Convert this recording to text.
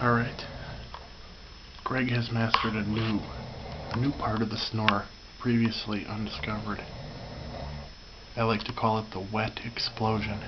Alright. Greg has mastered a new part of the snore, previously undiscovered. I like to call it the wet explosion.